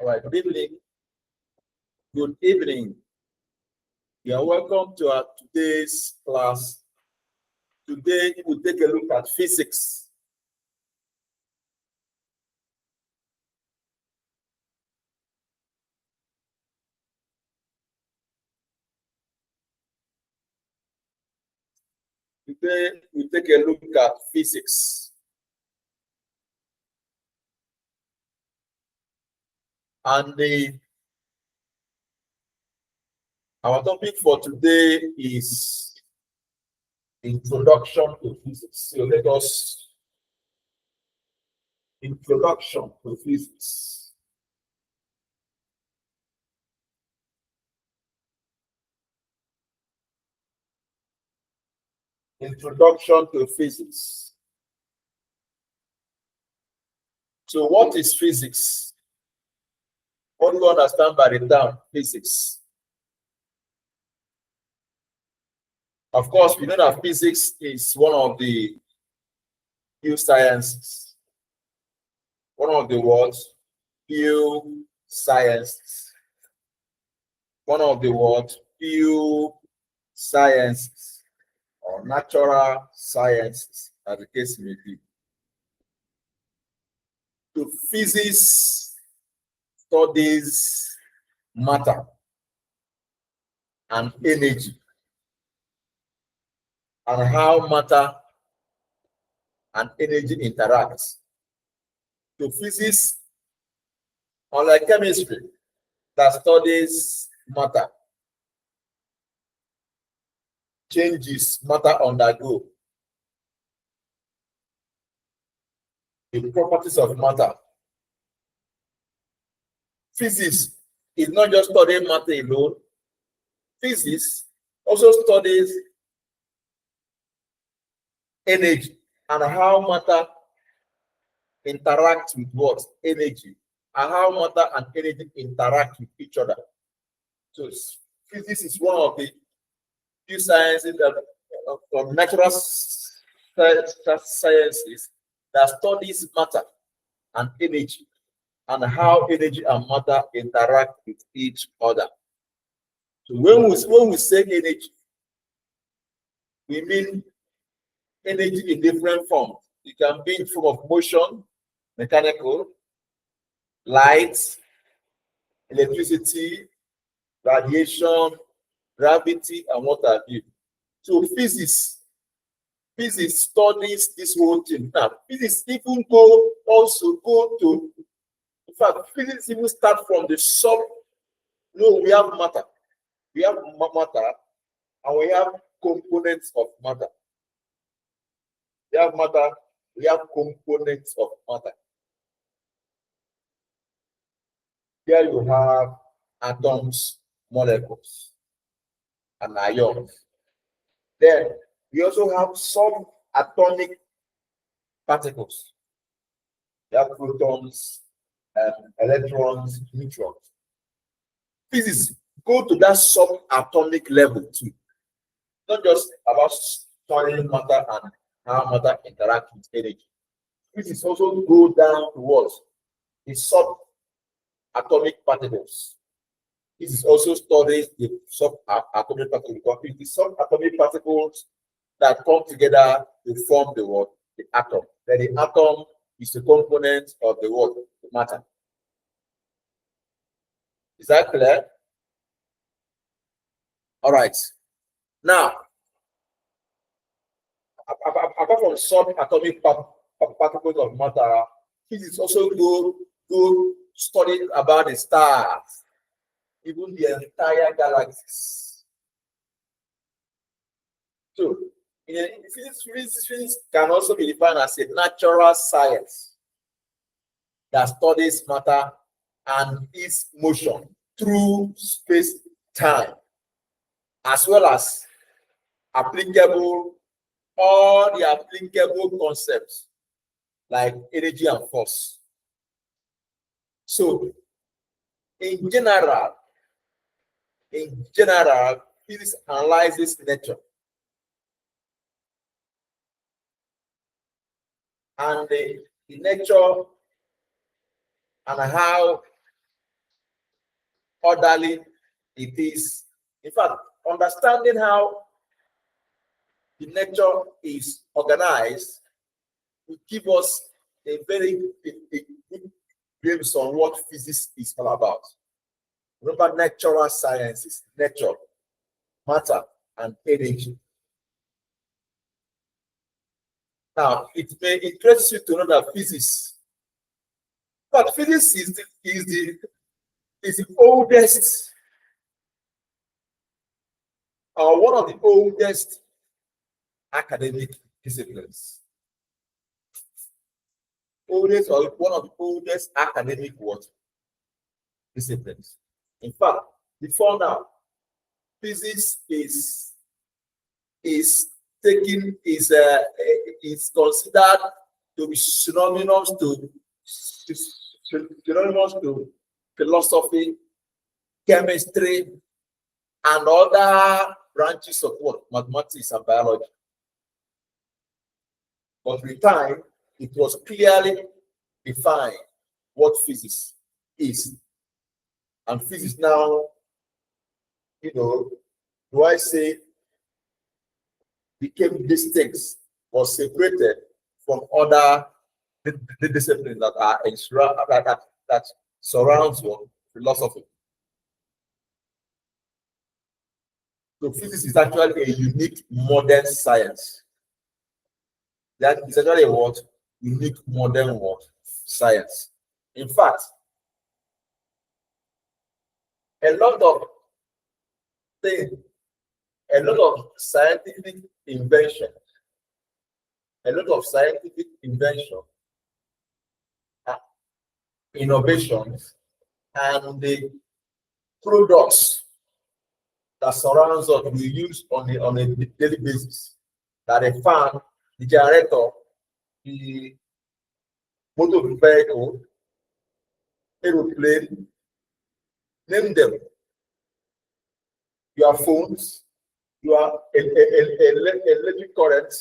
All right, good evening. Good evening. You are welcome to our today's class. Today, we'll take a look at physics. Today, we'll take a look at physics. And our topic for today is introduction to physics. So let us introduction to physics. Introduction to physics. So what is physics? What do you understand by the term physics? Of course, we know that physics is one of the few sciences. One of the words, few sciences. One of the words, few sciences, or natural sciences, as the case may be. So physics studies matter and energy, and how matter and energy interact. So physics, unlike chemistry, that studies matter, changes matter undergo, the properties of matter. Physics is not just studying matter alone. Physics also studies energy and how matter interact with what? Energy. And how matter and energy interact with each other. So physics is one of the few sciences that from natural sciences that studies matter and energy and how energy and matter interact with each other. So when we say energy, we mean energy in different forms. It can be in form of motion, mechanical, light, electricity, radiation, gravity, and what have you. So physics studies this whole thing. Now, physics even go to, in fact, physics even start from the sub. No, we have matter. We have matter, and we have components of matter. We have matter, we have components of matter. Here you have atoms, molecules, and ions. Then we also have subatomic particles. We have protons, electrons, neutrons. Physics go to that subatomic level too. Not just about studying matter and how matter interacts with energy. Physics also go down towards the subatomic particles. This is also studies the subatomic particles because it's the subatomic particles that come together to form the world, the atom. Then the atom is the component of the world, the matter. Is that clear? All right. Now, apart from subatomic particles of matter, physics also go study about the stars, even the entire galaxies. So, physics can also be defined as a natural science that studies matter and its motion through space-time, as well as all the applicable concepts like energy and force. So, in general, physics analyzes nature and the nature and how orderly it is. In fact, understanding how the nature is organized will give us a very good glimpse on what physics is all about. Remember, natural sciences, nature, matter, and energy. Now, it may interest you to know that physics, but physics is the oldest, or one of the oldest academic disciplines. Oldest, or one of the oldest academic what? Disciplines. In fact, before now, physics is taken is considered to be synonymous to philosophy, chemistry, and other branches of what? Mathematics and biology. But with time, it was clearly defined what physics is. And physics now, do I say, became distinct or separated from other disciplines that are that surrounds philosophy. So physics is actually a unique modern science. That is actually a what? Unique modern what? Science. In fact, a lot of things, a lot of scientific invention, innovations, and the products that surrounds us we use on a daily basis. That a fan, the generator, the motor vehicle, aeroplane, name them. Your phones, your electric current,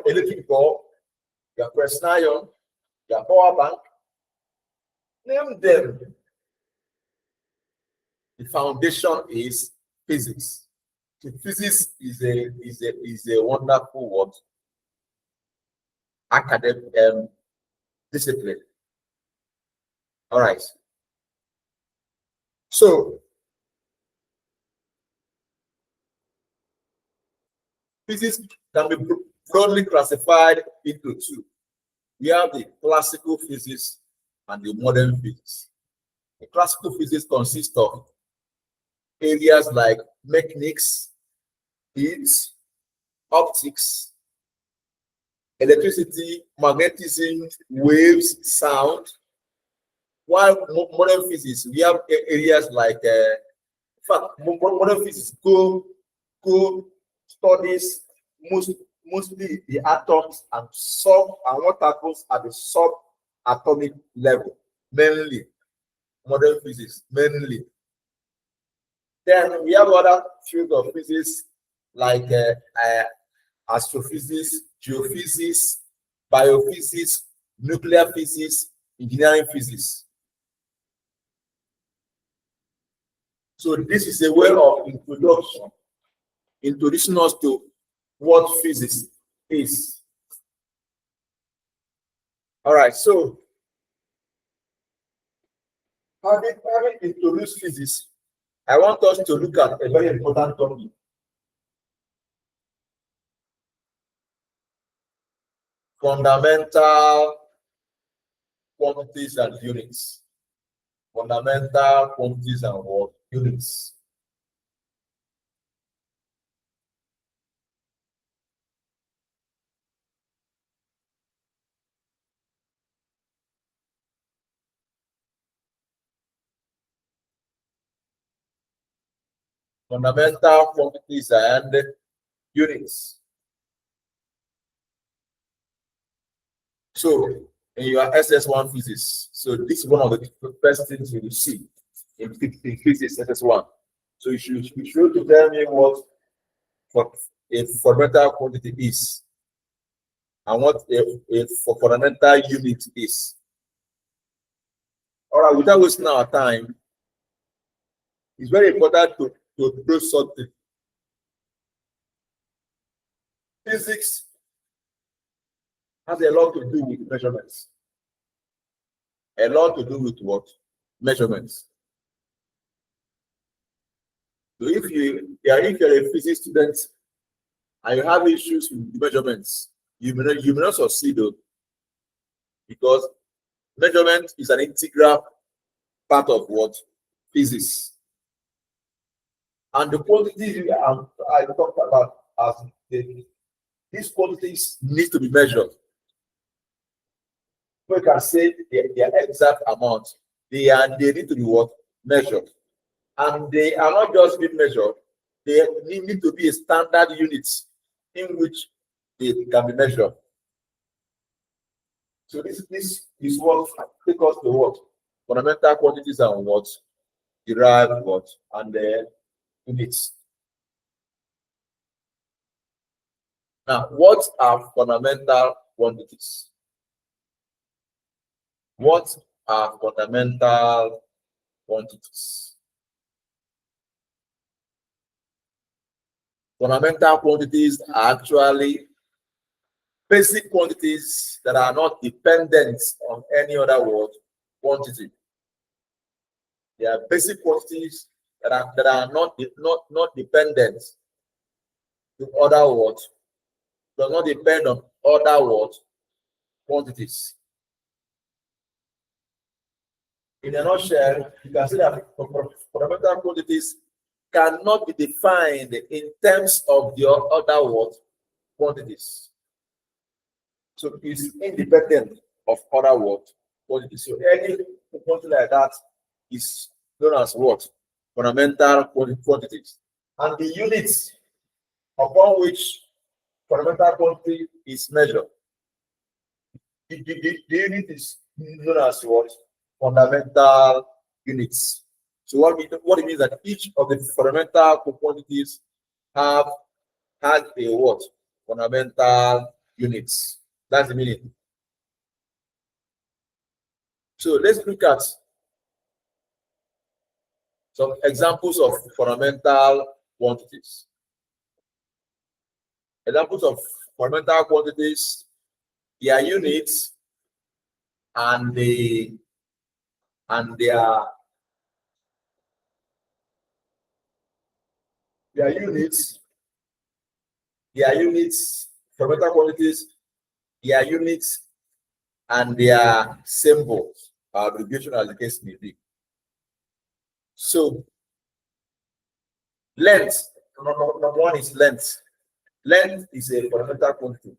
electric bulb, your press iron, your power bank, name them. The foundation is physics. So physics is a wonderful word, academic discipline. All right. So physics can be broadly classified into two. We have the classical physics and the modern physics. The classical physics consists of areas like mechanics, heat, optics, electricity, magnetism, waves, sound. While modern physics, we have areas like, in fact, modern physics go studies mostly the atoms and what happens at the subatomic level, mainly modern physics, mainly. Then we have other fields of physics like astrophysics, geophysics, biophysics, nuclear physics, engineering physics. So this is a way of introducing us to what physics is. All right, so having introduced physics, I want us to look at a very important topic. Fundamental quantities and units. Fundamental quantities and what? Units. Fundamental quantities and units. So in your SS1 physics, so this is one of the first things you will see in physics SS1. So you should tell me what a fundamental quantity is and what a fundamental unit is. All right, without wasting our time, It's very important to do something. Physics has a lot to do with measurements. A lot to do with what? Measurements. So if you're a physics student and you have issues with measurements, you may not succeed though, because measurement is an integral part of what? Physics. And the quantities I talked about as these quantities need to be measured. We can say their exact amount. They need to be what? Measured. And they are not just being measured, they need to be a standard unit in which they can be measured. So this is what take us to what? Fundamental quantities and what? Derived what? And the units. Now, what are fundamental quantities? What are fundamental quantities? Fundamental quantities are actually basic quantities that are not dependent on any other word quantity. They are basic quantities that are not dependent to other words, does not depend on other words quantities. In a nutshell, you can see that fundamental quantities cannot be defined in terms of the other words quantities. So it's independent of other words quantities. So any quantity like that is known as what? Fundamental quantities. And the units upon which fundamental quantity is measured, the unit is known as what? Fundamental units. So what it means that each of the fundamental quantities has a what? Fundamental units. That's the meaning. So let's look at some examples of fundamental quantities. Examples of fundamental quantities, their units and their units, fundamental quantities, their units and their symbols, abbreviation as the case may be. So length, number one is length. Length is a fundamental quantity.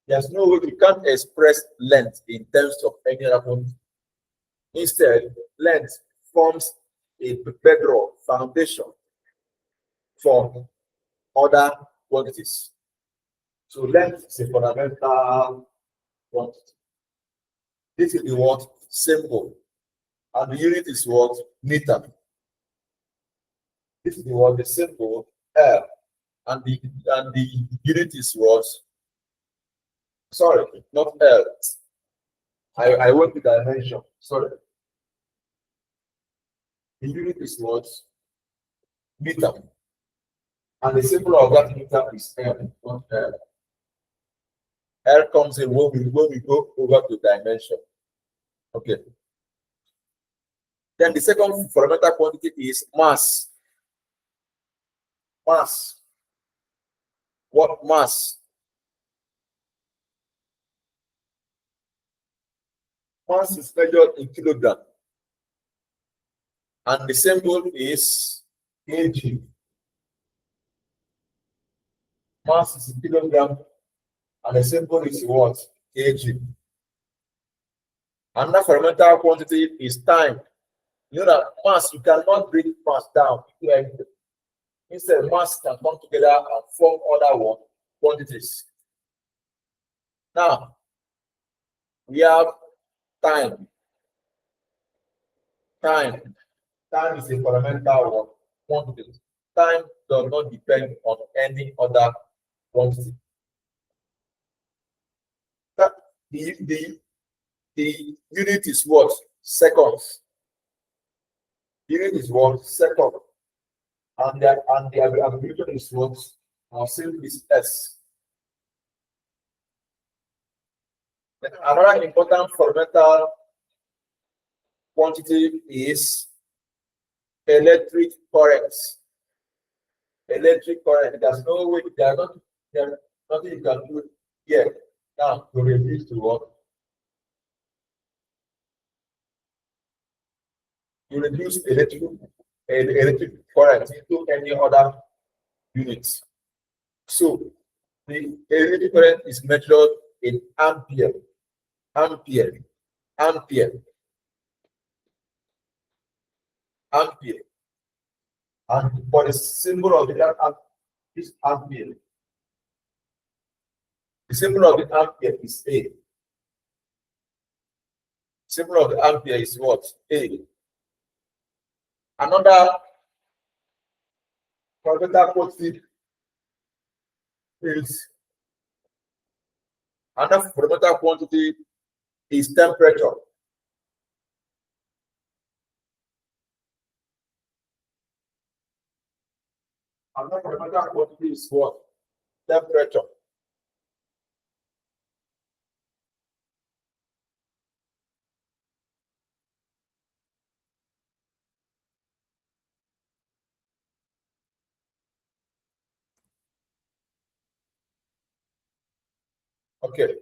There's no way we can't express length in terms of any other quantity. Instead, length forms a bedrock foundation for other quantities. So length is a fundamental quantity. This is the word symbol, and the unit is what? Meter. This is the word, the symbol L, and the unit is what? Sorry, not L. I went with dimension. Sorry. The unit is what? Meter. And the symbol of that meter is L, not L. L comes in when we go over to dimension. Okay. Then the second fundamental quantity is mass. Mass. What mass? Mass is measured in kilogram. And the symbol is kg. Mass is in kilogram, and the symbol is what? Kg. Another fundamental quantity is time. You know that mass, you cannot break mass down. Instead, mass can come together and form other quantities. Now, we have time. Time is a fundamental quantity. Time does not depend on any other quantity. The, the unit is what? Seconds. Unit is what? Second. And the abbreviation is what? Our symbol is S. Then another important fundamental quantity is electric current. Electric current. There's no way, there's nothing you can do here. Now, to reduce to what? You reduce electric current into any other units. So the electric current is measured in ampere, ampere, ampere, ampere. And for the symbol of the is ampere. The symbol of the ampere is A. Symbol of the ampere is what? A. Another fundamental quantity is temperature. Another fundamental quantity is what? Temperature. Okay.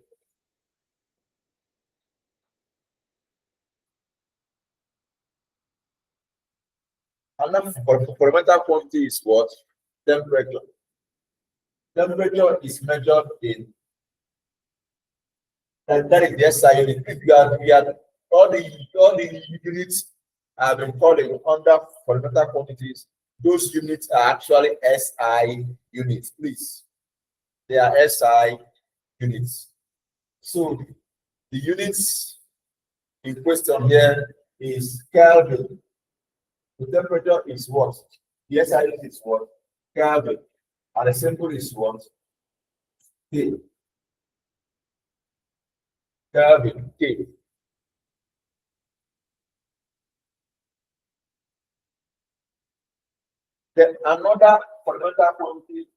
Another fundamental quantity is what? Temperature. Temperature is measured in, and that is the SI unit. If we are all the units have been calling under fundamental quantities. Those units are actually SI units, please. They are SI units. So the units in question here is Kelvin. The temperature is what? The SI unit is what? Kelvin. And the symbol is what? K. Kelvin, K. Then another fundamental quantity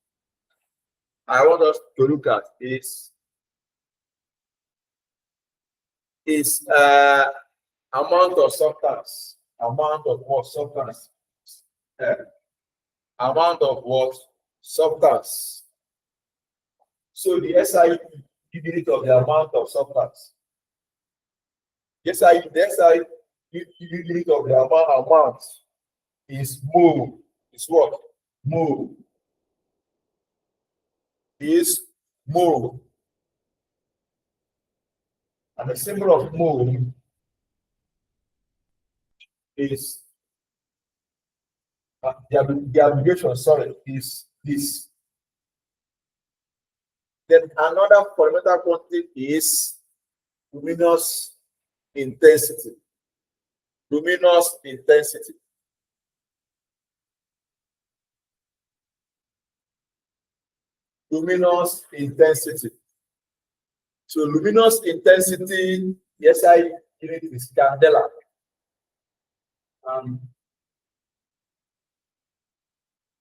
I want us to look at is amount of substance. Amount of what? Substance. Amount of what? Substance. So the SI unit of the amount of substance. The SI unit of the amount is mole. Is what? Mole. Is mole. And the symbol of mole is the abbreviation, sorry, is this. Then another fundamental quantity is luminous intensity. Luminous intensity. Luminous intensity. So luminous intensity, the SI unit is candela.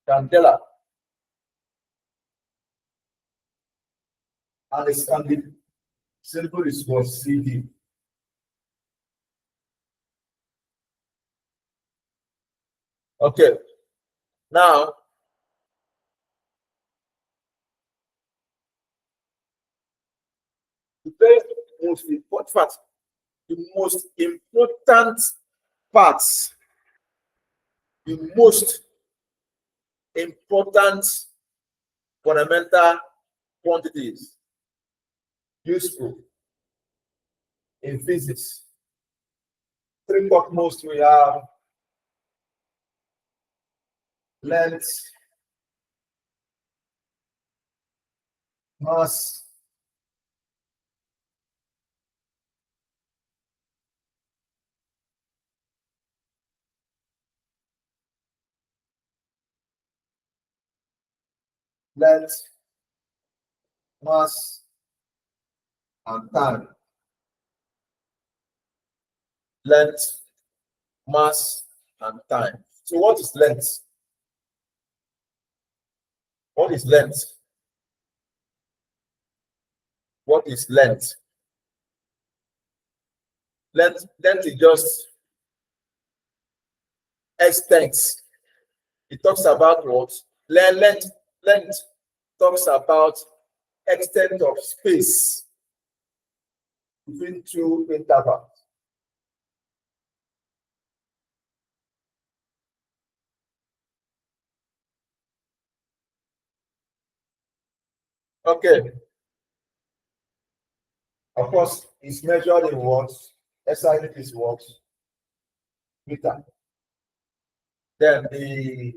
Candela. And the symbol is for CD. Okay. Now, the very most important part, the most important parts, the most important fundamental quantities useful in physics. Three most we have length, mass, length, mass, and time. Length, mass, and time. So what is length? What is length? What is length? Length is just extent. It talks about what? Length talks about extent of space between two intervals. Okay. Of course, it's measured in watts. SI unit is watts, meter. Then the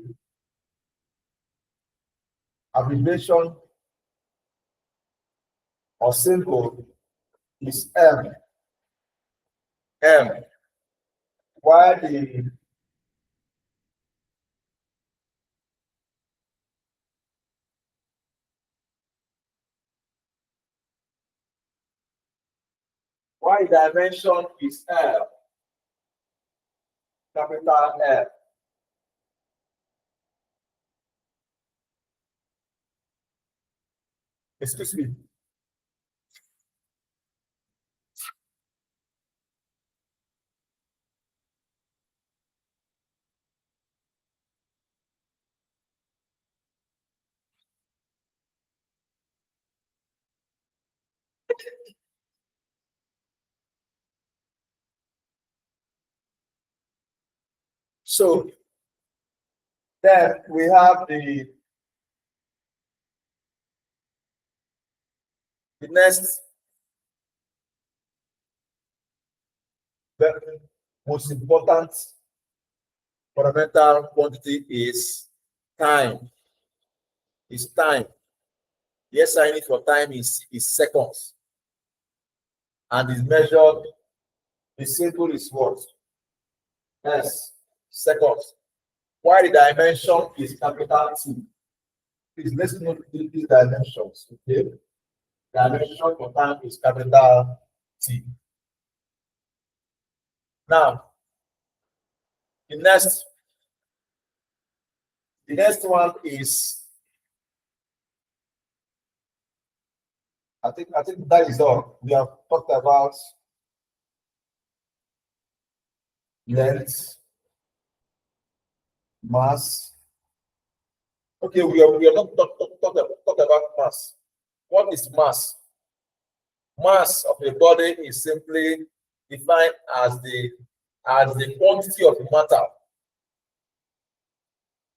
abbreviation or symbol is M. M. While the dimension is L, capital L. Excuse me. So then we have the next, the most important fundamental quantity is time. Is time. The SI unit for time is seconds. And is measured, the symbol is what? S, seconds. While the dimension is capital T. Please let's note these dimensions. Okay. Dimension for time is capital T. Now, the next one is, I think that is all. We have talked about length, mass. Okay, we are not talk about mass. What is mass? Mass of a body is simply defined as the quantity of matter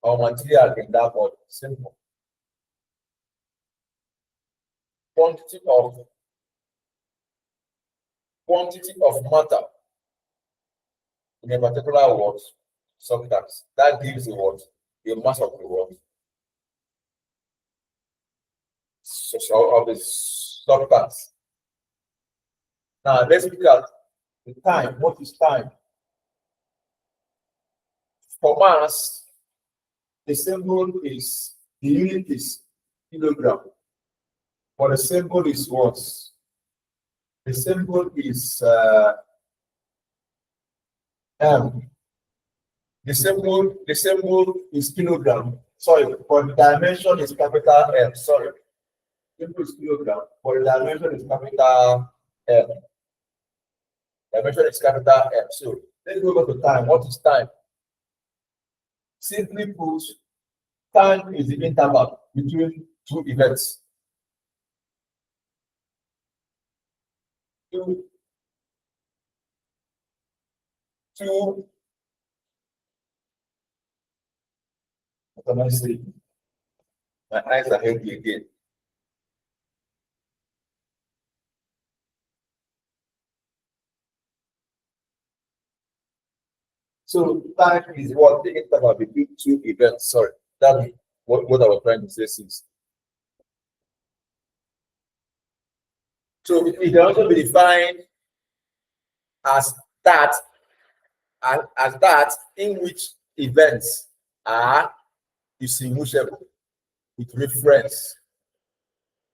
or material in that body. Simple. Quantity of matter in a particular word, substance. That gives the word the mass of the word. So of the substance. Now let's look at the time. What is time? For mass, the symbol is, the unit is kilogram. But the symbol is what? The symbol is M. The symbol is kilogram. Sorry, but the dimension is capital M. Sorry. Symbol is kilogram, but the dimension is capital M. Dimension is capital M. So let's go back to time. What is time? Simply put, time is the interval between two events. What am I saying? My eyes are heavy again. So time is what the interval between two events. Sorry, that's what I was trying to say since. So it can also be defined as that, as that in which events are distinguishable with reference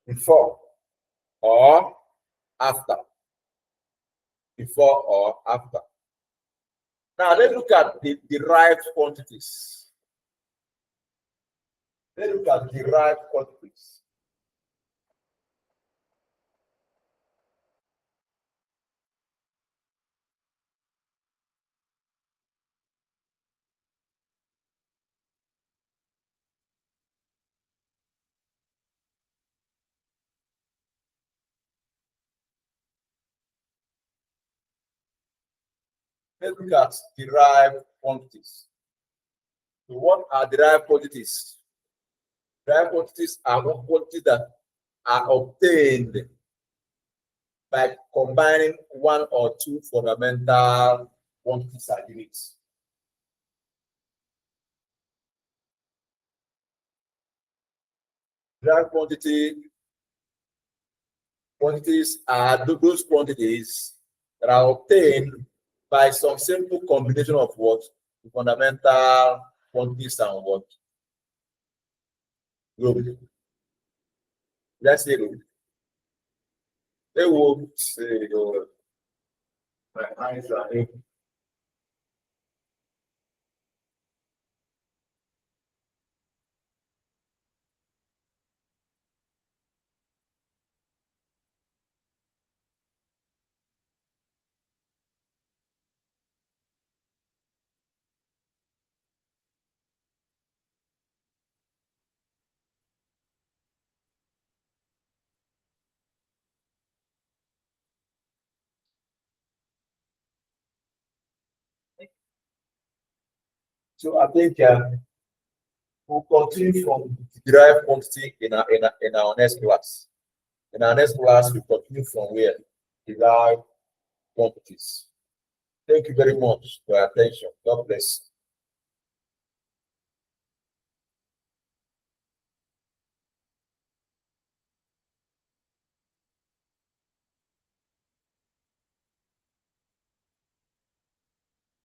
before or after. Before or after. Now let's look at the derived quantities. Let's look at derived quantities. Let's look at derived quantities. So what are derived quantities? Derived quantities are quantities that are obtained by combining one or two fundamental quantities and units. Derived quantities are those quantities that are obtained by some simple combination of what? Fundamental quantities and what? Rule. Let's say rule. They will say, my eyes are aching. So I think we'll continue from the derived quantity in our next class. In our next class, we continue from where? Derived quantities. Thank you very much for your attention. God bless.